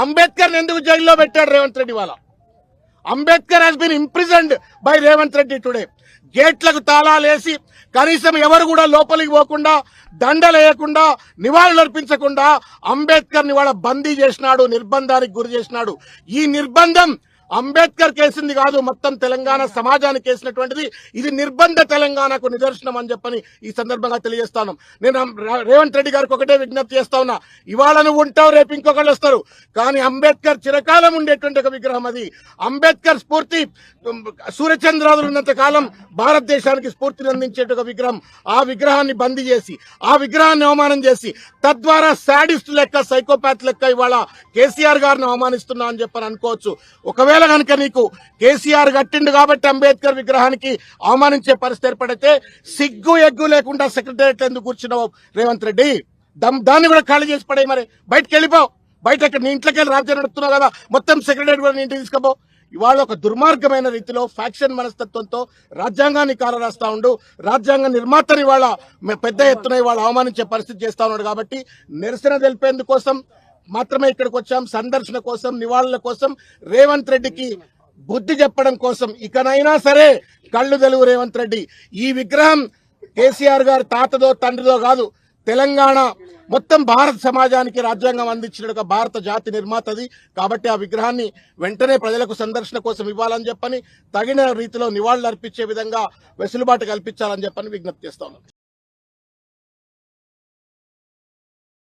అంబేద్కర్ ఎందుకు జైల్లో పెట్టాడు రేవంత్ రెడ్డి? వాళ్ళ Ambedkar has been imprisoned by Revanth Reddy today. గేట్లకు తాళాలేసి కనీసం ఎవరు కూడా లోపలికి పోకుండా, దండలేయకుండా, నివాళులర్పించకుండా అంబేద్కర్ ని వాళ్ళ బందీ చేసినాడు, నిర్బంధానికి గురి చేసినాడు. ఈ నిర్బంధం అంబేద్కర్ కేసింది కాదు, మొత్తం తెలంగాణ సమాజానికి వేసినటువంటిది. ఇది నిర్బంధ తెలంగాణకు నిదర్శనం అని చెప్పని ఈ సందర్భంగా తెలియజేస్తాను. నేను రేవంత్ రెడ్డి గారికి ఒకటే విజ్ఞప్తి చేస్తా ఉన్నా, ఇవాళ నువ్వు ఉంటావు, రేపు ఇంకొకళ్ళు వస్తారు, కానీ అంబేద్కర్ చిరకాలం ఉండేటువంటి ఒక విగ్రహం అది. అంబేద్కర్ స్ఫూర్తి సూర్యచంద్రాదులు ఉన్నంత కాలం భారతదేశానికి స్ఫూర్తిని అందించే ఒక విగ్రహం. ఆ విగ్రహాన్ని బందీ చేసి, ఆ విగ్రహాన్ని అవమానం చేసి, తద్వారా శాడిస్ట్ లెక్క, సైకోపాత్ లెక్క ఇవాళ కేసీఆర్ గారిని అవమానిస్తున్నా అని చెప్పని అనుకోవచ్చు. ఒకవేళ కనుక నీకు కేసీఆర్ కట్టిండు కాబట్టి అంబేద్కర్ విగ్రహానికి అవమానించే పరిస్థితి ఏర్పడితే సిగ్గు ఎగ్గు లేకుండా సెక్రటేరియట్ ఎందుకు కూర్చున్నావు రేవంత్ రెడ్డి? దాన్ని కూడా ఖాళీ చేసి పడే, మరి బయటకు వెళ్ళిపోవు. బయట ఇక్కడ నీ ఇంట్లోకి వెళ్ళి రాజ్యం నడుపుతున్నావు కదా, మొత్తం సెక్రటేరియట్ కూడా నీ ఇంటికి తీసుకుపో. ఇవాళ ఒక దుర్మార్గమైన రీతిలో ఫ్యాక్షన్ మనస్తత్వంతో రాజ్యాంగాన్ని కాలరాస్తా ఉండు. రాజ్యాంగ నిర్మాతని ఇవాళ పెద్ద ఎత్తున ఇవాళ అవమానించే పరిస్థితి చేస్తా ఉన్నాడు. కాబట్టి నిరసన తెలిపేందుకోసం మాత్రమే ఇక్కడికి వచ్చాం, సందర్శన కోసం, నివాళుల కోసం, రేవంత్ రెడ్డికి బుద్ధి చెప్పడం కోసం. ఇకనైనా సరే కళ్ళు తెలుగు రేవంత్ రెడ్డి. ఈ విగ్రహం కేసీఆర్ గారి తాతదో తండ్రిదో కాదు, తెలంగాణ మొత్తం భారత సమాజానికి రాజ్యాంగం అందించిన ఒక భారత జాతి నిర్మాతది. కాబట్టి ఆ విగ్రహాన్ని వెంటనే ప్రజలకు సందర్శన కోసం ఇవ్వాలని చెప్పని, తగిన రీతిలో నివాళులు అర్పించే విధంగా వెసులుబాటు కల్పించాలని చెప్పని విజ్ఞప్తి చేస్తాను.